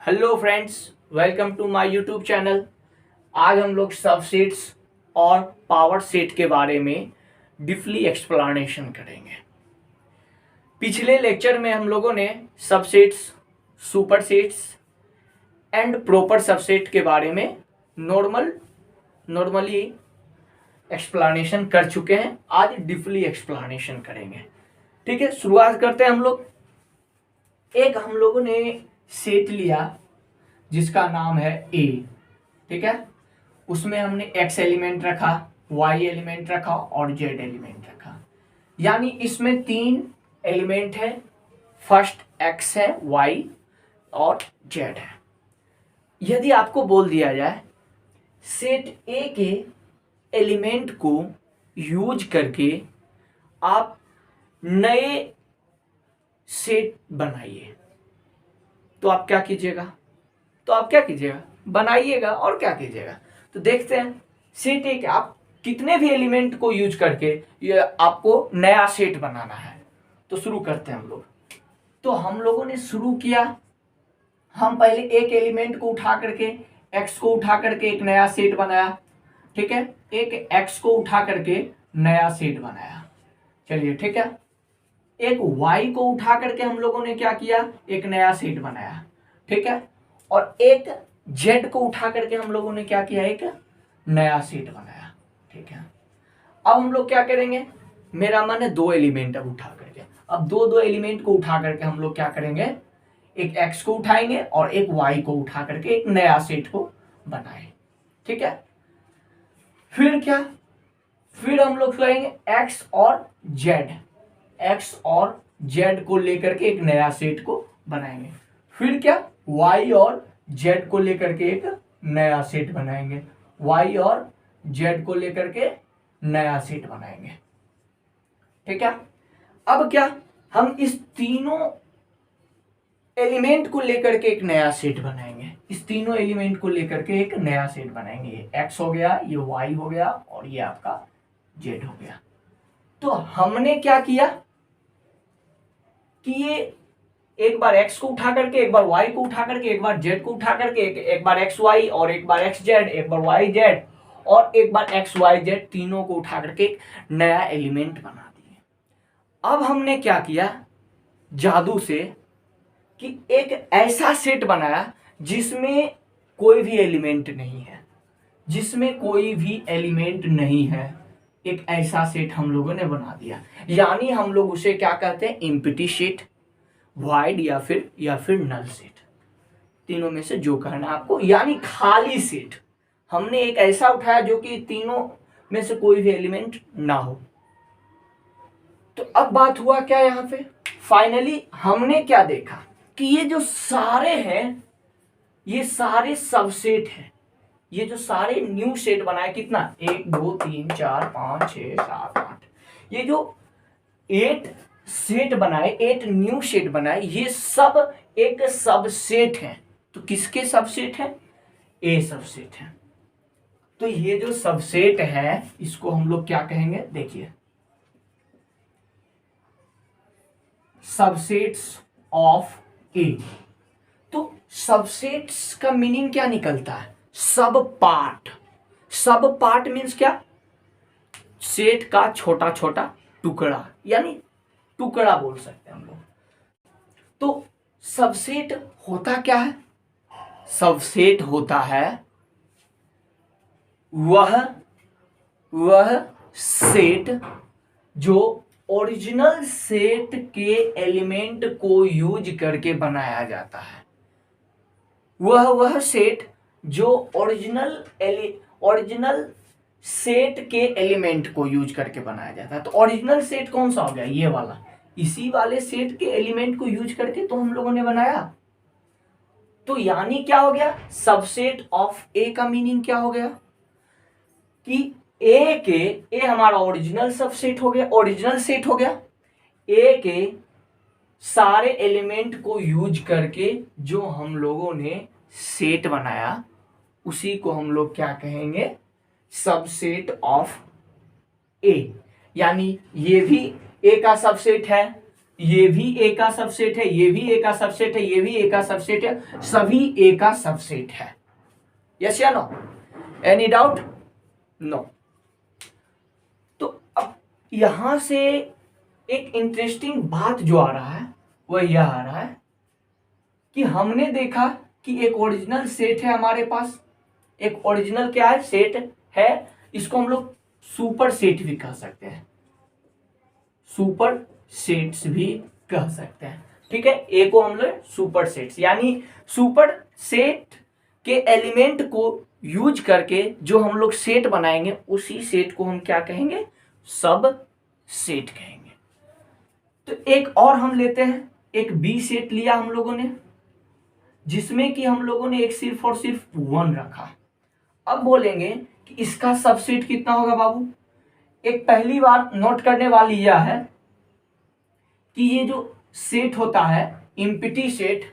Hello friends, welcome to my YouTube channel. आज हम लोग सबसेट्स और पावर सेट के बारे में डीपली एक्सप्लेनेशन करेंगे। पिछले लेक्चर में हम लोगों ने सबसेट्स, सुपरसेट्स एंड प्रॉपर सबसेट के बारे में नॉर्मली एक्सप्लेनेशन कर चुके हैं। आज डीपली एक्सप्लेनेशन करेंगे। ठीक है, शुरुआत करते हैं हम लोग। एक हम लोगों ने सेट लिया जिसका नाम है ए। ठीक है, उसमें हमने एक्स एलिमेंट रखा, वाई एलिमेंट रखा और जेड एलिमेंट रखा। यानी इसमें 3 एलिमेंट है। फर्स्ट एक्स है, वाई और जेड है। यदि आपको बोल दिया जाए सेट ए के एलिमेंट को यूज करके आप नए सेट बनाइए, तो आप क्या कीजिएगा? बनाइएगा और क्या कीजिएगा। तो देखते हैं सेट एक आप कितने भी एलिमेंट को यूज करके ये आपको नया सेट बनाना है। तो शुरू करते हैं हम लोग। तो हम लोगों ने शुरू किया, हम पहले एक एलिमेंट को उठा करके एक्स को उठा करके एक नया सेट बनाया। ठीक है, एक एक्स को उठा करके नया सेट बनाया। चलिए ठीक है, एक y को उठा करके हम लोगों ने क्या किया, एक नया सेट बनाया। ठीक है, और एक z को उठा करके हम लोगों ने क्या किया, एक नया सेट बनाया। ठीक है, अब हम लोग क्या करेंगे, मेरा मन है 2 एलिमेंट अब उठा करके, अब दो एलिमेंट को उठा करके हम लोग क्या करेंगे, एक x को उठाएंगे और एक y को उठा करके एक नया सेट को बनाए। ठीक है, फिर क्या, फिर हम लोग करेंगे x और z को लेकर के एक नया सेट को बनाएंगे। फिर क्या, y और z को लेकर के एक नया सेट बनाएंगे। y और z को लेकर के नया सेट बनाएंगे। ठीक है, अब क्या, हम इस तीनों एलिमेंट को लेकर के एक नया सेट बनाएंगे। इस तीनों एलिमेंट को लेकर के एक नया सेट बनाएंगे। ये x हो गया, ये y हो गया और ये आपका z हो गया। तो हमने क्या किया कि ये एक बार x को उठा करके, एक बार y को उठा करके, एक बार z को उठा करके, एक बार x y और एक बार x z, एक बार y z और एक बार x y z, तीनों को उठा करके एक नया एलिमेंट बना दिए। अब हमने क्या किया जादू से कि एक ऐसा सेट बनाया जिसमें कोई भी एलिमेंट नहीं है, एक ऐसा सेट हम लोगों ने बना दिया। यानी हम लोग उसे क्या कहते हैं, एम्प्टी सेट, वॉइड या फिर नल सेट, तीनों में से जो कहना आपको, यानी खाली सेट। हमने एक ऐसा उठाया जो कि तीनों में से कोई भी एलिमेंट ना हो। तो अब बात हुआ क्या, यहां पे फाइनली हमने क्या देखा कि ये जो सारे हैं, ये सारे सबसेट हैं। ये जो सारे न्यू सेट बनाए, कितना, 1 2 3 4 5 6 7 8, ये जो 8 सेट बनाए, 8 न्यू सेट बनाए, ये सब एक सबसेट हैं। तो किसके सबसेट हैं? ए सबसेट है। तो ये जो सबसेट है इसको हम लोग क्या कहेंगे, देखिए, सबसेट्स ऑफ ए। तो सबसेट्स का मीनिंग क्या निकलता है, सब पार्ट मीन्स क्या, सेट का छोटा छोटा टुकड़ा, यानी टुकड़ा बोल सकते हैं हम लोग। तो सबसेट होता क्या है, सबसेट होता है वह सेट जो ओरिजिनल सेट के एलिमेंट को यूज करके बनाया जाता है। वह सेट जो ओरिजिनल सेट के एलिमेंट को यूज करके बनाया जाता है। तो ओरिजिनल सेट कौन सा हो गया, ये वाला, इसी वाले सेट के एलिमेंट को यूज करके तो हम लोगों ने बनाया। तो यानी क्या हो गया, सबसेट ऑफ ए का मीनिंग क्या हो गया कि ए हमारा ओरिजिनल सबसेट हो गया, ओरिजिनल सेट हो गया। ए के सारे एलिमेंट को यूज करके जो हम लोगों ने सेट बनाया, उसी को हम लोग क्या कहेंगे, सबसेट ऑफ ए। यानी ये भी ए का सबसेट है, ये भी ए का सबसेट है, ये भी ए का सबसेट है, ये भी ए का सबसेट है, सभी ए का सबसेट है। यस या नो? Any doubt? नो। तो अब यहां से एक इंटरेस्टिंग बात जो आ रहा है वह यह आ रहा है कि हमने देखा कि एक ओरिजिनल सेट है हमारे पास। एक ओरिजिनल क्या है? सेट है। इसको हम लोग सुपर सेट भी कह सकते हैं, सुपर सेट्स भी कह सकते हैं। ठीक है, ए को हम लोग सुपर सेट्स, यानी सुपर सेट के एलिमेंट को यूज करके जो हम लोग सेट बनाएंगे उसी सेट को हम क्या कहेंगे? सब सेट कहेंगे। तो एक और हम लेते हैं, एक बी सेट लिया हम लोगों ने, जिसमें कि हम लोगों ने एक सिर्फ और सिर्फ 1 रखा। अब बोलेंगे कि इसका सबसेट कितना होगा बाबू? एक पहली बार नोट करने वाली यह है कि ये जो सेट होता है एम्प्टी सेट,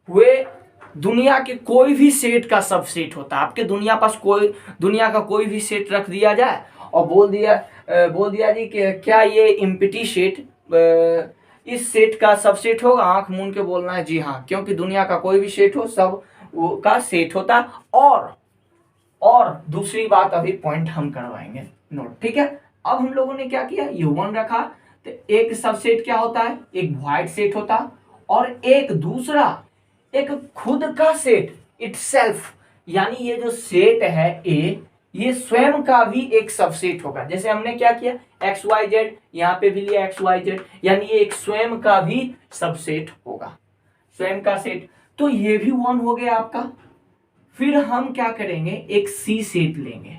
वे दुनिया के कोई भी सेट का सबसेट होता है। आपके दुनिया का कोई भी सेट रख दिया जाए और बोल दिया जी कि क्या ये एम्प्टी सेट इस सेट का सबसेट होगा? आंख मूंद के बोलना है जी हाँ, क्योंकि दुनिया का कोई भी सेट हो सब वो का सेट होता है। और दूसरी बात अभी पॉइंट हम करवाएंगे नोट, ठीक है। अब हम लोगों ने क्या किया? ये 1 रखा, तो एक सबसेट क्या होता है? एक वॉइड सेट होता है, और एक दूसरा एक खुद का सेट इटसेल्फ, यानी ये जो सेट है ए, ये स्वयं का भी एक सबसेट होगा। जैसे हमने क्या किया? एक्स वाई जेड, यहाँ पे भी लिया एक्स वाई जेड, यानी ये एक स्वयं का भी सबसेट होगा, स्वयं का सेट। तो ये भी 1 हो गया आपका। फिर हम क्या करेंगे? एक सी सेट लेंगे।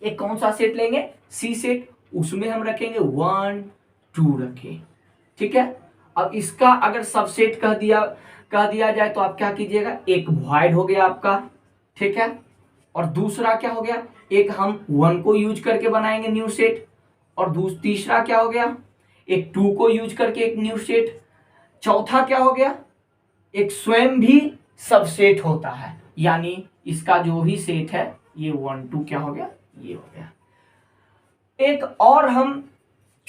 एक कौन सा सेट लेंगे? सी सेट। उसमें हम रखेंगे 1 2 रखें, ठीक है। अब इसका अगर सबसेट कह दिया जाए तो आप क्या कीजिएगा? एक वॉइड हो गया आपका, ठीक है। और दूसरा क्या हो गया? एक हम 1 को यूज करके बनाएंगे न्यू सेट, और तीसरा क्या हो गया? एक 2 को यूज करके एक न्यू सेट। चौथा क्या हो गया? एक स्वयं भी सबसेट होता है, यानी इसका जो भी सेट है ये 1 2 क्या हो गया? ये हो गया। एक और हम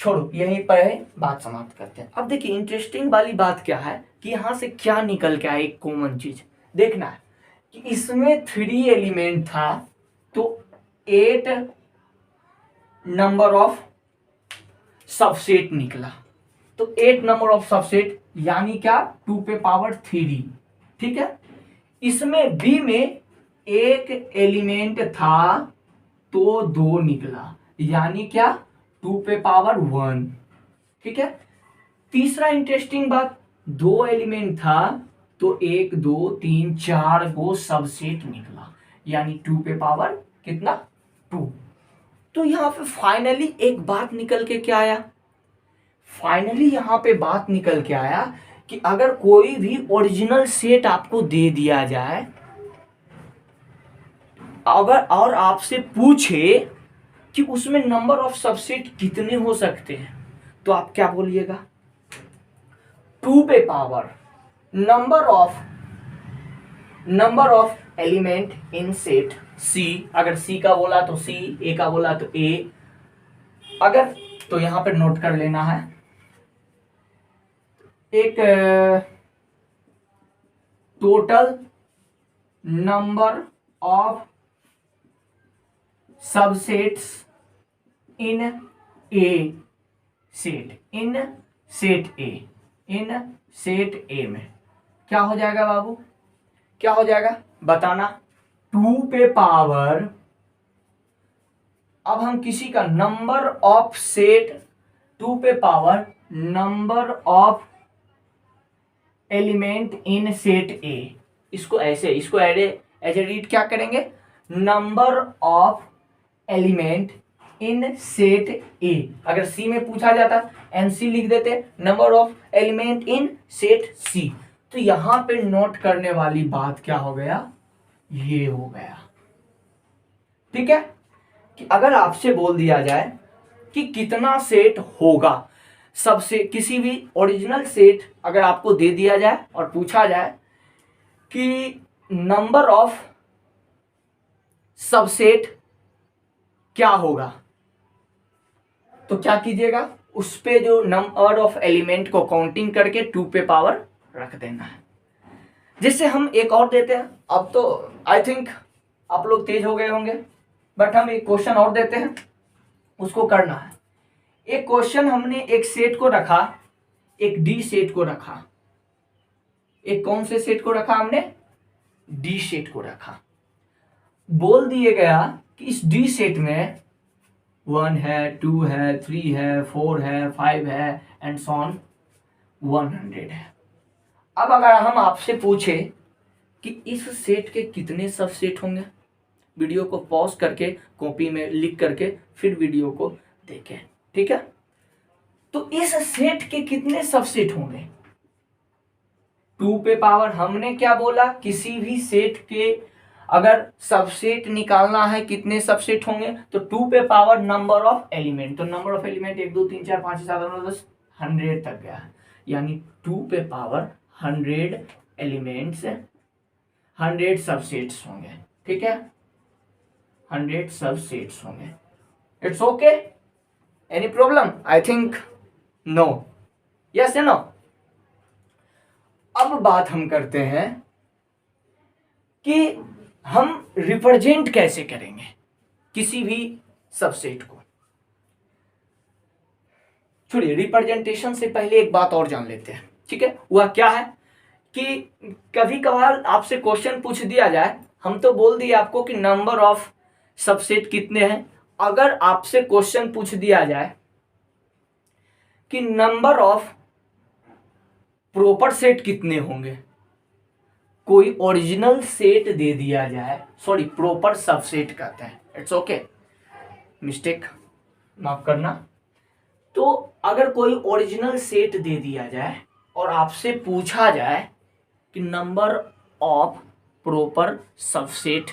छोड़ो, यहीं पर है, बात समाप्त करते हैं। अब देखिए इंटरेस्टिंग वाली बात क्या है कि यहां से क्या निकल के आया? एक कॉमन चीज देखना है कि इसमें 3 एलिमेंट था, तो 8 नंबर ऑफ सबसेट निकला। तो 8 नंबर ऑफ सबसेट यानी क्या? 2 पे पावर 3, ठीक है। इसमें बी में एक एलिमेंट था तो 2 निकला, यानी क्या? 2 पे पावर 1, ठीक है। तीसरा इंटरेस्टिंग बात, 2 एलिमेंट था तो 1 2 3 4 को सबसेट निकला, यानी 2 पे पावर कितना? 2। तो यहां पे फाइनली एक बात निकल के क्या आया? फाइनली यहां पे बात निकल के आया कि अगर कोई भी ओरिजिनल सेट आपको दे दिया जाए, अगर और आपसे पूछे कि उसमें नंबर ऑफ सबसेट कितने हो सकते हैं, तो आप क्या बोलिएगा? 2 पे power number of element in set C. अगर सी का बोला तो सी, ए का बोला तो ए। अगर तो यहां पर नोट कर लेना है, एक total number of subsets in A set, in set ए में क्या हो जाएगा बाबू? क्या हो जाएगा बताना? 2 पे पावर, अब हम किसी का नंबर ऑफ सेट, 2 पे power number of element in set A, इसको एज ए रीड क्या करेंगे? Number of element in set A. अगर सी में पूछा जाता एनसी लिख देते, number of element in set C. तो यहां पे नोट करने वाली बात क्या हो गया? ये हो गया, ठीक है। कि अगर आपसे बोल दिया जाए कि कितना सेट होगा, सबसे किसी भी ओरिजिनल सेट अगर आपको दे दिया जाए और पूछा जाए कि नंबर ऑफ सबसेट क्या होगा, तो क्या कीजिएगा? उस पे जो नंबर ऑफ एलिमेंट को काउंटिंग करके 2 पे पावर रख देना है। जिससे हम एक और देते हैं। अब तो आई थिंक आप लोग तेज हो गए होंगे, बट हम एक क्वेश्चन और देते हैं, उसको करना है। एक क्वेश्चन हमने एक सेट को रखा, एक डी सेट को रखा। एक कौन से सेट को रखा हमने? डी सेट को रखा। बोल दिए गया कि इस डी सेट में 1 है, 2 है, 3 है, 4 है, 5 है एंड सो ऑन 100 है। अब अगर हम आपसे पूछे कि इस सेट के कितने सबसेट होंगे, वीडियो को पॉज करके कॉपी में लिख करके फिर वीडियो को देखें, ठीक है? तो इस सेट के कितने सबसेट होंगे? 2 पे पावर, हमने क्या बोला, किसी भी सेट के अगर सबसेट निकालना है कितने सबसेट होंगे, तो 2 पे पावर नंबर ऑफ एलिमेंट। तो नंबर ऑफ एलिमेंट 1 2 3 4 5 6 7 8 9 10 100 तक गया है, यानी 2 पे पावर 100 एलिमेंट्स 100 सबसेट्स होंगे, ठीक है? 100 सबसेट्स होंगे। It's okay? Any problem? I think no. Yes या नो? अब बात हम करते हैं कि हम रिप्रेजेंट कैसे करेंगे किसी भी सबसेट को। छोड़िए, रिप्रेजेंटेशन से पहले एक बात और जान लेते हैं, ठीक है? वह क्या है कि कभी कभार आपसे क्वेश्चन पूछ दिया जाए, हम तो बोल दिए आपको कि नंबर ऑफ सबसेट कितने हैं। अगर आपसे क्वेश्चन पूछ दिया जाए कि नंबर ऑफ प्रॉपर सेट कितने होंगे, कोई ओरिजिनल सेट दे दिया जाए, सॉरी प्रॉपर सबसेट कहते हैं, इट्स ओके, मिस्टेक माफ करना। तो अगर कोई ओरिजिनल सेट दे दिया जाए और आपसे पूछा जाए कि नंबर ऑफ प्रॉपर सबसेट,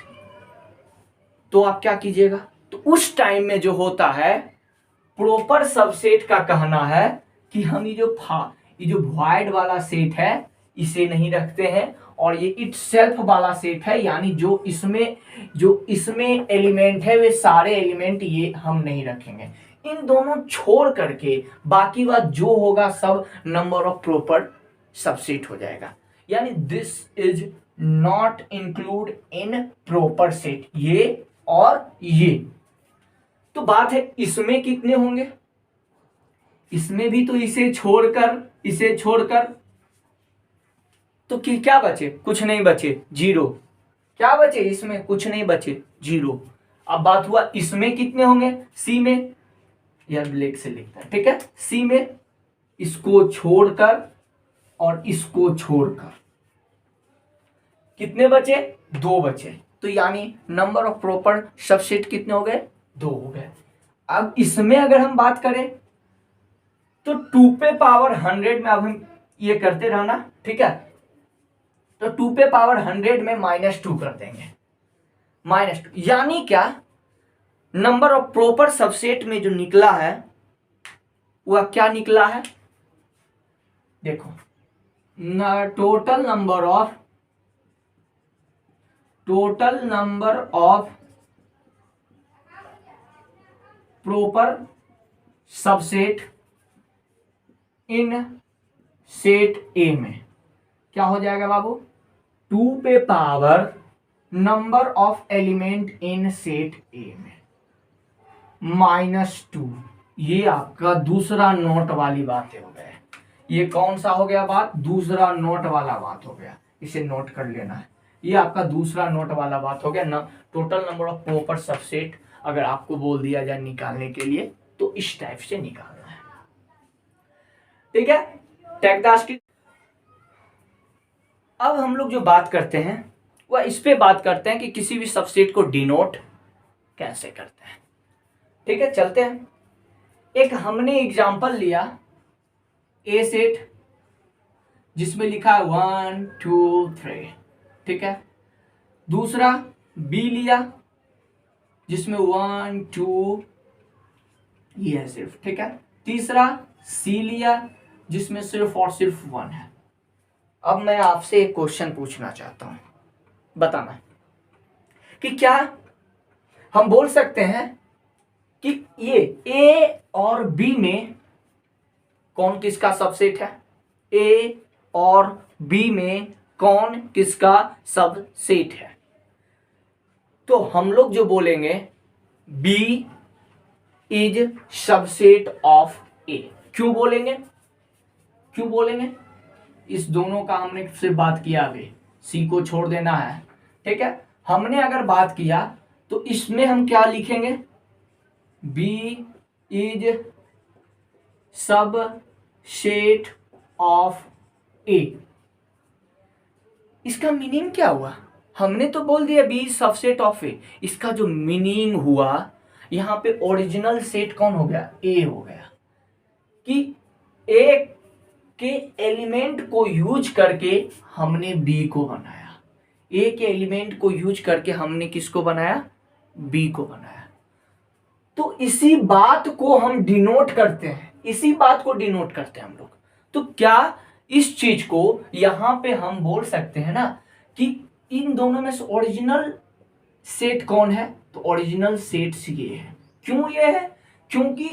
तो आप क्या कीजिएगा? तो उस टाइम में जो होता है, प्रॉपर सबसेट का कहना है कि हम ये जो वॉइड वाला सेट है इसे नहीं रखते हैं, और ये इटसेल्फ वाला सेट है, यानी जो इसमें एलिमेंट है वे सारे एलिमेंट ये हम नहीं रखेंगे। इन दोनों छोड़ करके बाकी बात जो होगा सब नंबर ऑफ प्रॉपर सबसेट हो जाएगा, यानी this is not include in proper set, ये और ये। तो बात है इसमें कितने होंगे, इसमें भी तो इसे छोड़कर तो क्या बचे? कुछ नहीं बचे, 0। क्या बचे? इसमें कुछ नहीं बचे, 0। अब बात हुआ इसमें कितने होंगे, सी में, यार ब्लैक से लिखता है, ठीक है? सी में इसको छोड़कर और इसको छोड़कर कितने बचे? 2 बचे। तो यानी नंबर ऑफ प्रॉपर सबसेट कितने हो गए? 2 हो गए। अब इसमें अगर हम बात करें तो 2 पे पावर 100 में अब हम ये करते रहना, ठीक है? तो 2 पे पावर 100 में -2 कर देंगे, -2, यानी क्या, नंबर ऑफ प्रॉपर सबसेट में जो निकला है वह क्या निकला है? देखो, total number of proper subset in set ए में क्या हो जाएगा बाबू? 2 पे power number of element in set ए में -2। ये आपका दूसरा नोट वाली बात हो गया। ये कौन सा हो गया बात? दूसरा नोट वाला बात हो गया, इसे नोट कर लेना है। ये आपका दूसरा नोट वाला बात हो गया ना। Total number of proper subset अगर आपको बोल दिया जाए निकालने के लिए तो इस टाइप से निकालना है, ठीक है? Take the. अब हम लोग जो बात करते हैं वह इस पे बात करते हैं कि किसी भी सबसेट को डिनोट कैसे करते हैं, ठीक है? चलते हैं। एक हमने एग्जांपल लिया ए सेट जिसमें लिखा है 1 2 3, ठीक है? दूसरा बी लिया जिसमें 1 2 ये है सिर्फ, ठीक है? तीसरा सी लिया जिसमें सिर्फ और सिर्फ 1 है। अब मैं आपसे एक क्वेश्चन पूछना चाहता हूं, बताना कि क्या हम बोल सकते हैं कि ये ए और बी में कौन किसका सबसेट है, ए और बी में कौन किसका सबसेट है। तो हम लोग जो बोलेंगे बी इज सबसेट ऑफ ए। क्यों बोलेंगे, क्यों बोलेंगे, इस दोनों का हमने से बात किया, अभी सी को छोड़ देना है, ठीक है। हमने अगर बात किया तो इसमें हम क्या लिखेंगे, बी इज सबसेट ऑफ ए। इसका मीनिंग क्या हुआ, हमने तो बोल दिया बी इज सबसेट ऑफ ए, इसका जो मीनिंग हुआ यहां पे ओरिजिनल सेट कौन हो गया, ए हो गया, कि ए के एलिमेंट को यूज करके हमने बी को बनाया, ए के एलिमेंट को यूज करके हमने किसको बनाया, बी को बनाया। तो इसी बात को हम डिनोट करते हैं, इसी बात को डिनोट करते हैं हम लोग। तो क्या इस चीज को यहां पे हम बोल सकते हैं ना कि इन दोनों में से ओरिजिनल सेट कौन है, तो ओरिजिनल सेट ये है। क्यों ये है, क्योंकि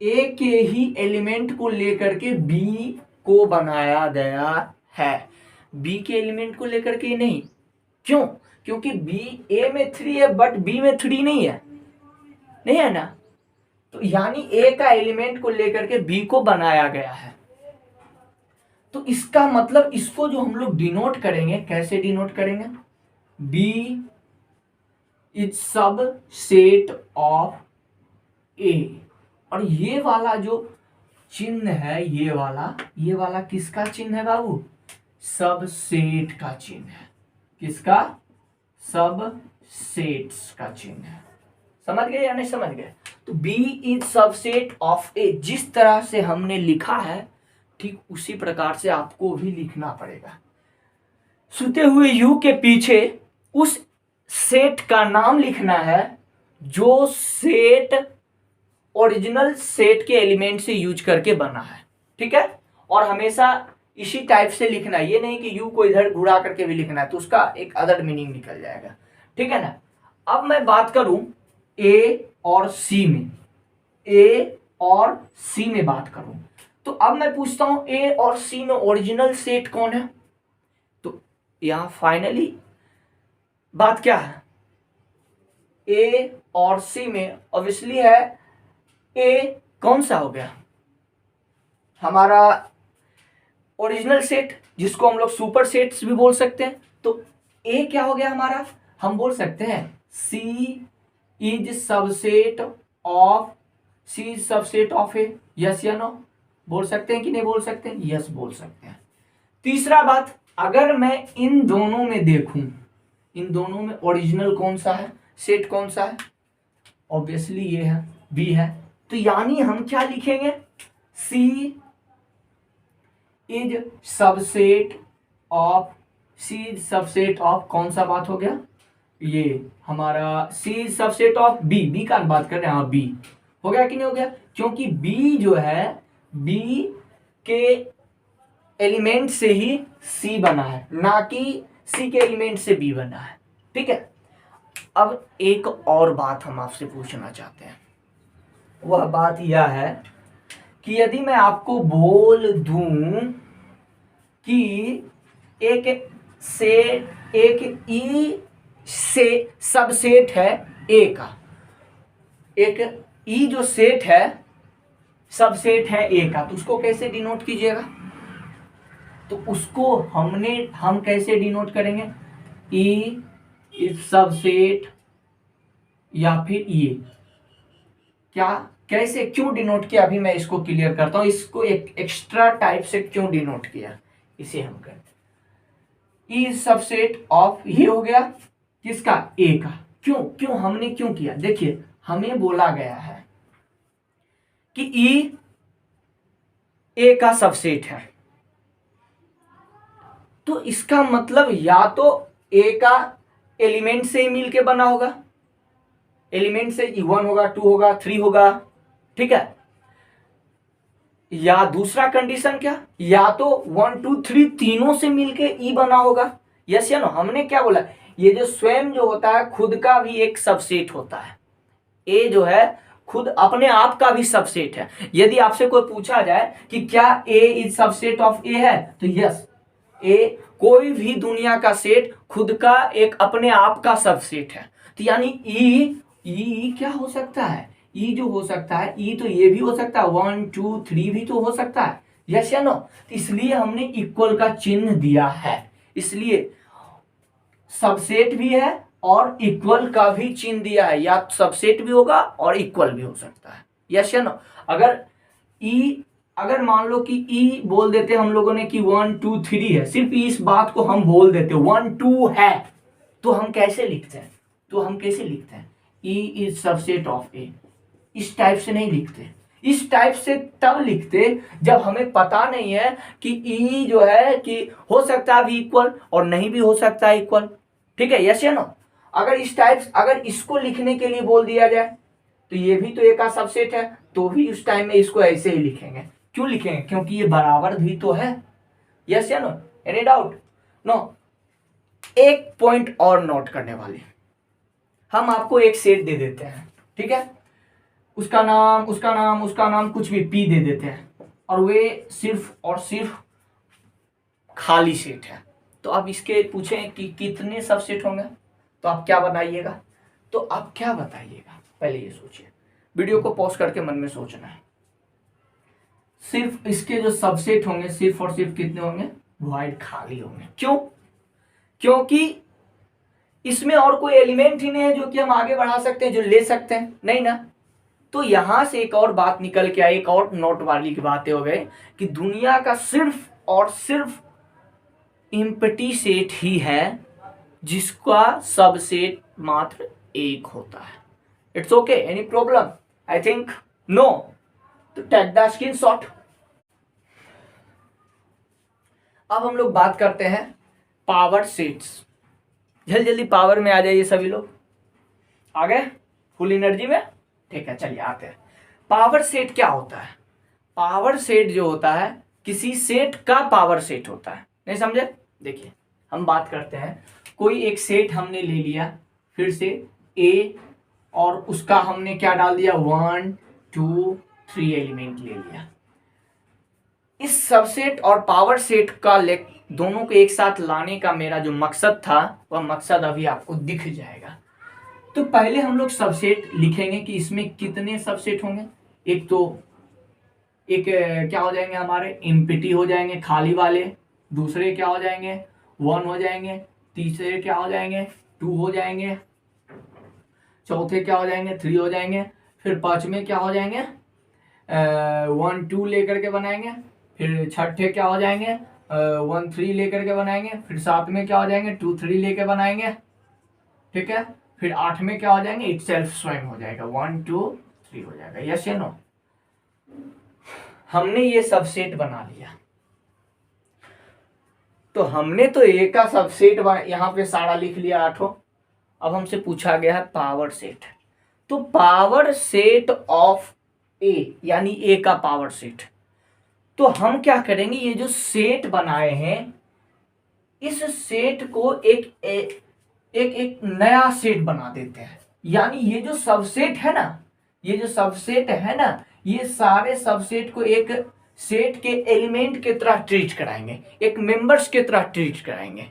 ए के ही एलिमेंट को लेकर के बी को बनाया गया है, बी के एलिमेंट को लेकर के नहीं। क्यों, क्योंकि बी ए में 3 है बट बी में 3 नहीं है, नहीं है ना। तो यानी ए का एलिमेंट को लेकर के बी को बनाया गया है। तो इसका मतलब इसको जो हम लोग डिनोट करेंगे, कैसे डिनोट करेंगे, बी इज सब सेट ऑफ ए। और ये वाला जो चिन्ह है, ये वाला किसका चिन्ह है बाबू, सब सेट का चिन्ह है। किसका, सब सेट्स का चिन्ह है। समझ गए या नहीं समझ गए। तो बी इज सबसेट ऑफ ए, जिस तरह से हमने लिखा है ठीक उसी प्रकार से आपको भी लिखना पड़ेगा। सुते हुए यू के पीछे उस सेट का नाम लिखना है जो सेट ओरिजिनल सेट के एलिमेंट से यूज करके बना है, ठीक है। और हमेशा इसी टाइप से लिखना है, ये नहीं कि यू को इधर घुरा करके भी लिखना है, तो उसका एक अदर मीनिंग निकल जाएगा, ठीक है ना। अब मैं बात करूं ए और सी में, ए और सी में बात करूं, तो अब मैं पूछता हूं ए और सी में ओरिजिनल सेट कौन है। तो यहां फाइनली बात क्या है, ए और सी में ऑब्वियसली है ए कौन सा हो गया हमारा ओरिजिनल सेट, जिसको हम लोग सुपर सेट्स भी बोल सकते हैं। तो ए क्या हो गया हमारा, हम बोल सकते हैं C is subset of A, yes या नो, बोल सकते हैं कि नहीं बोल सकते, यस बोल सकते हैं। तीसरा बात, अगर मैं इन दोनों में देखूं, इन दोनों में ओरिजिनल कौन सा है, सेट कौन सा है, ऑब्वियसली ये है, बी है। तो यानी हम क्या लिखेंगे, सी इज सबसेट ऑफ कौन सा बात हो गया, ये हमारा सी इज सबसेट ऑफ बी का बात कर रहे हैं, हाँ बी हो गया कि नहीं हो गया, क्योंकि बी जो है बी के एलिमेंट से ही सी बना है, ना कि सी के एलिमेंट से बी बना है, ठीक है। अब एक और बात हम आपसे पूछना चाहते हैं, वह बात यह है कि यदि मैं आपको बोल दूं कि एक ई से सबसेट है ए का, एक ई जो सेट है सबसेट है ए का, तो उसको कैसे डिनोट कीजिएगा, तो उसको हम कैसे डिनोट करेंगे, ई इज सबसेट या फिर ये क्या, कैसे, क्यों डिनोट किया, अभी मैं इसको क्लियर करता हूं, इसको एक एक्स्ट्रा टाइप से क्यों डिनोट किया, इसे हम करते ई इज सबसेट ऑफ, ये हो गया किसका, ए का। क्यों हमने क्यों किया, देखिए हमें बोला गया है कि ई ए का सबसेट है, तो इसका मतलब या तो ए का एलिमेंट से ही मिलके बना होगा, एलिमेंट से ई 1 होगा, 2 होगा, 3 होगा, ठीक है। या दूसरा कंडीशन क्या, या तो 1 2 3 तीनों से मिलके ई बना होगा, यस या नो। हमने क्या बोला, ये जो स्वयं जो होता है खुद का भी एक सबसेट होता है, ए जो है खुद अपने आप का भी सबसेट है। यदि आपसे कोई पूछा जाए कि क्या ए इज सबसेट ऑफ ए है, तो यस, ए कोई भी दुनिया का सेट खुद का एक अपने आप का सबसेट है। तो यानी ई क्या हो सकता है, ई जो हो सकता है, ई तो ये भी हो सकता है, 1 2 3 भी तो हो सकता है, यस या नो। तो इसलिए हमने इक्वल का चिन्ह दिया है, इसलिए सबसेट भी है और इक्वल का भी चिन्ह दिया है, या सबसेट भी होगा और इक्वल भी हो सकता है, यस या नो। अगर ई, अगर मान लो कि ई बोल देते हम लोगों ने कि 1 2 3 है, सिर्फ इस बात को हम बोल देते 1 2 है, तो हम कैसे लिखते हैं, ई इज सबसेट ऑफ ए, इस टाइप से नहीं लिखते। इस टाइप से तब लिखते जब हमें पता नहीं है कि ई जो है कि हो सकता है भी इक्वल और नहीं भी हो सकता है इक्वल, ठीक है, यस या नो। अगर इस टाइप, अगर इसको लिखने के लिए बोल दिया जाए तो ये भी तो ए का सबसेट है, तो भी उस टाइम में इसको ऐसे ही लिखेंगे। क्यों लिखेंगे, क्योंकि ये बराबर भी तो है, यस या नो, एनी डाउट, नो। एक पॉइंट और नोट करने वाले, हम आपको एक सेट दे देते हैं, ठीक है, उसका नाम कुछ भी पी दे देते हैं, और वे सिर्फ और सिर्फ खाली सेट है। तो आप इसके पूछें कि कितने सबसेट होंगे, तो आप क्या बनाइएगा, तो आप क्या बताइएगा, पहले ये सोचिए, वीडियो को पॉज करके मन में सोचना है। सिर्फ इसके जो सबसेट होंगे सिर्फ और सिर्फ कितने होंगे, वॉइड खाली होंगे। क्यों, क्योंकि इसमें और कोई एलिमेंट ही नहीं है जो कि हम आगे बढ़ा सकते हैं, जो ले सकते हैं, नहीं ना। तो यहां से एक और बात निकल के आई, एक और नोट वाली की बातें हो गई कि दुनिया का सिर्फ और सिर्फ एम्प्टी सेट ही है जिसका सबसेट मात्र एक होता है। It's okay, any problem, I think no, तो टेक द स्क्रीनशॉट। अब हम लोग बात करते हैं पावर सेट्स। जल्दी जल्दी पावर में आ जाइए सभी लोग, आ गए फुल एनर्जी में, ठीक है, चलिए आते हैं। पावर सेट क्या होता है, पावर सेट जो होता है किसी सेट का पावर सेट होता है, नहीं समझे। देखिए हम बात करते हैं, कोई एक सेट हमने ले लिया, फिर से ए, और उसका हमने क्या डाल दिया, 1 2 3 एलिमेंट ले लिया। इस सबसेट और पावर सेट का दोनों को एक साथ लाने का मेरा जो मकसद था, वह मकसद अभी आपको दिख जाएगा। तो पहले हम लोग सबसेट लिखेंगे कि इसमें कितने सबसेट होंगे। एक तो एक क्या हो जाएंगे हमारे, एम्प्टी हो जाएंगे खाली वाले, दूसरे क्या हो जाएंगे, 1 हो जाएंगे, तीसरे क्या हो जाएंगे, 2 हो जाएंगे, चौथे क्या हो जाएंगे, 3 हो जाएंगे, फिर पांचवें क्या हो जाएंगे, 1 2 लेकर के बनाएंगे, फिर छठे क्या हो जाएंगे, 1 3 लेकर के बनाएंगे, फिर सातवें क्या हो जाएंगे, 2 3 लेकर बनाएंगे, ठीक है, फिर आठवें क्या हो जाएंगे, इट सेल्फ स्वयं हो जाएगा, 1 2 3 हो जाएगा, यस या नो। हमने ये सबसेट बना लिया, तो हमने तो ए का सबसेट यहां पे सारा लिख लिया 8। अब हमसे पूछा गया है पावर सेट, तो पावर सेट ऑफ ए यानी ए का पावर सेट, तो हम क्या करेंगे, ये जो सेट बनाए हैं इस सेट को एक नया सेट बना देते हैं। यानी ये जो सबसेट है ना, ये सारे सबसेट को एक सेट के एलिमेंट की तरह ट्रीट कराएंगे, एक मेंबर्स की तरह ट्रीट कराएंगे।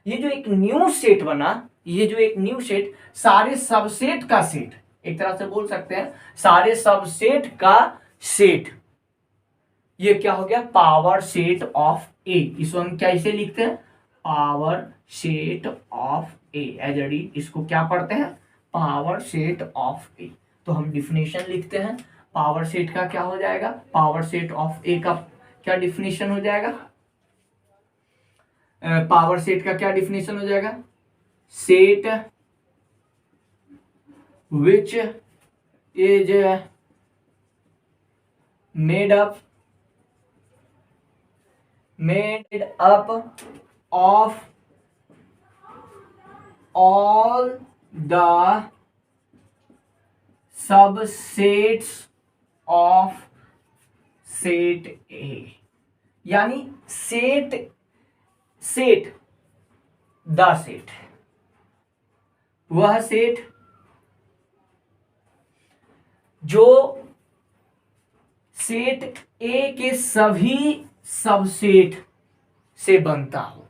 ये जो एक न्यू सेट बना, ये जो एक न्यू सेट, सारे सबसेट का सेट, एक तरह से बोल सकते हैं सारे सबसेट का सेट, ये क्या हो गया, पावर सेट ऑफ ए। इसको हम कैसे लिखते हैं, power set of A, as A D, इसको क्या पढ़ते हैं, पावर सेट ऑफ ए। तो हम डिफिनेशन लिखते हैं, पावर सेट का क्या हो जाएगा, पावर सेट ऑफ ए का क्या डिफिनेशन हो जाएगा, पावर सेट का क्या डिफिनेशन हो जाएगा, set which is made up of all the subsets of set A। यानी सेट द सेट, वह सेट जो सेट ए के सभी सबसेट से बनता हो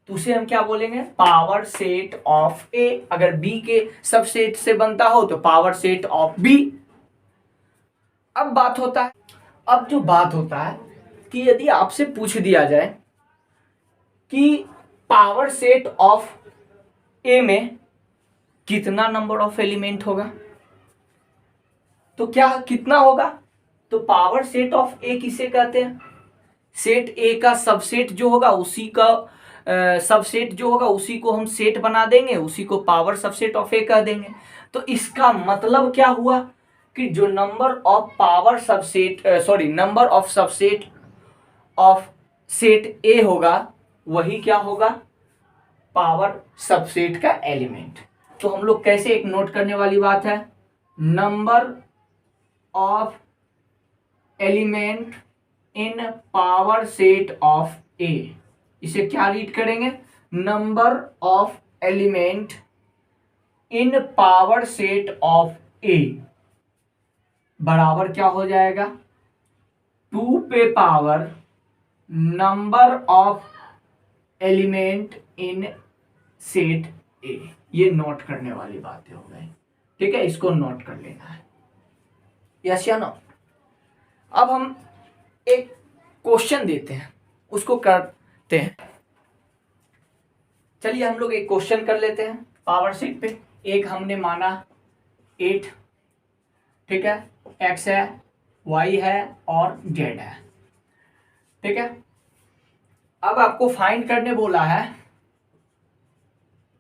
तो उसे हम क्या बोलेंगे, पावर सेट ऑफ ए। अगर बी के सबसेट से बनता हो तो पावर सेट ऑफ बी। अब जो बात होता है कि यदि आपसे पूछ दिया जाए कि पावर सेट ऑफ ए में कितना नंबर ऑफ एलिमेंट होगा, तो क्या कितना होगा, तो पावर सेट ऑफ ए किसे कहते हैं, सेट ए का सबसेट जो होगा उसी का सबसेट जो होगा उसी को हम सेट बना देंगे, उसी को पावर सबसेट ऑफ ए कह देंगे। तो इसका मतलब क्या हुआ कि जो number of power subset number of subset of set ए होगा वही क्या होगा, पावर सबसेट का एलिमेंट। तो हम लोग कैसे, एक नोट करने वाली बात है, number of element in power set of A, इसे क्या रीड करेंगे, number of element in power set of A बराबर क्या हो जाएगा, 2 पे power number of element in set A. ये नोट करने वाली बातें हो गई, ठीक है, इसको नोट कर लेना है, यस या नो। अब हम एक क्वेश्चन देते हैं, उसको करते हैं। चलिए हम लोग एक क्वेश्चन कर लेते हैं पावर सेट पे। एक हमने माना 8, ठीक है, x है, y है और z है, ठीक है। अब आपको फाइंड करने बोला है,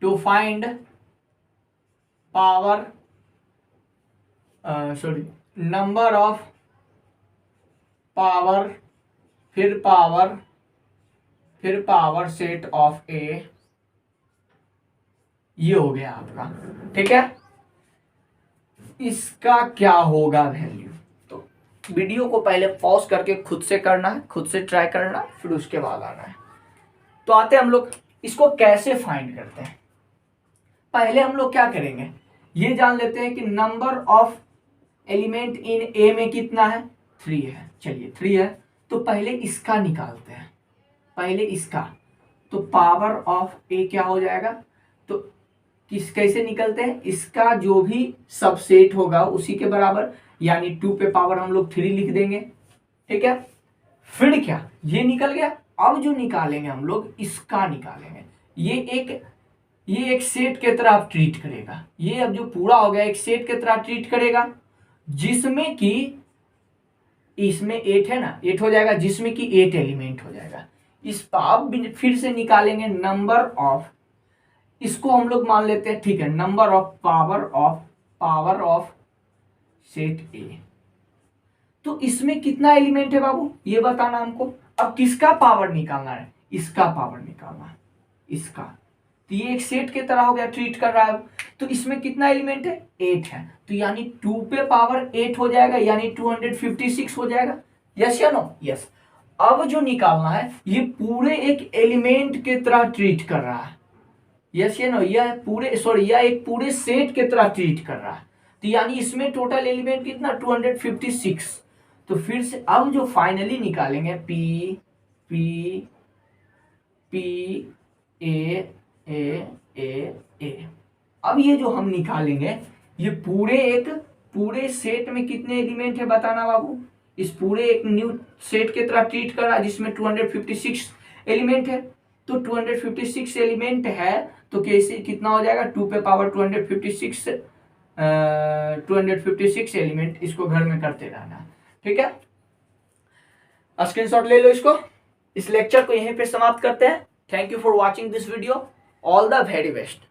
to find power number of power फिर पावर सेट ऑफ ए, ये हो गया आपका, ठीक है। इसका क्या होगा वैल्यू, तो वीडियो को पहले पॉज करके खुद से करना है, खुद से ट्राई करना है, फिर उसके बाद आना है। तो आते हम लोग इसको कैसे फाइंड करते हैं। पहले हम लोग क्या करेंगे, ये जान लेते हैं कि नंबर ऑफ एलिमेंट इन ए में कितना है, 3 है। चलिए 3 है तो पहले इसका निकालते हैं, पहले इसका। तो पावर ऑफ ए क्या हो जाएगा, तो कैसे निकलते हैं, इसका जो भी सबसेट होगा उसी के बराबर, यानी 2 पे पावर हम लोग 3 लिख देंगे, ठीक है। फिर क्या, ये निकल गया। अब जो निकालेंगे हम लोग, इसका निकालेंगे। ये एक सेट के तरह आप ट्रीट करेगा, ये अब जो पूरा हो गया एक सेट के तरह ट्रीट करेगा, जिसमें कि इसमें 8 है ना, 8 हो जाएगा, जिसमें कि 8 एलिमेंट हो जाएगा। इस पर फिर से निकालेंगे नंबर ऑफ, इसको हम लोग मान लेते हैं, ठीक है, number of power of set ए। तो इसमें कितना एलिमेंट है बाबू, ये बताना हमको। अब किसका पावर निकालना है, इसका पावर निकालना है, इसका। तो ये एक सेट के तरह हो गया, ट्रीट कर रहा है। तो इसमें कितना एलिमेंट है, 8 है, तो यानी 2 पे पावर 8 हो जाएगा, यानी 256 हो जाएगा, यस या नो, यस। अब जो निकालना है ये पूरे एक एलिमेंट के तरह ट्रीट कर रहा है, यस या नो, यह एक पूरे सेट के तरह ट्रीट कर रहा है। तो यानी इसमें टोटल एलिमेंट कितना, 256। तो फिर से अब जो फाइनली निकालेंगे पी पी पी ए ए ए ए। अब ये जो हम निकालेंगे, ये पूरे सेट में कितने एलिमेंट है बताना बाबू। इस पूरे एक न्यू सेट के तरह ट्रीट कर रहा है जिसमें 256 एलिमेंट है। तो 256 एलिमेंट है तो कैसे कितना हो जाएगा, 2 पे पावर 256 एलिमेंट। इसको घर में करते रहना, ठीक है। स्क्रीनशॉट ले लो इसको। इस लेक्चर को यहीं पे समाप्त करते हैं। Thank you for watching this video. All the very best.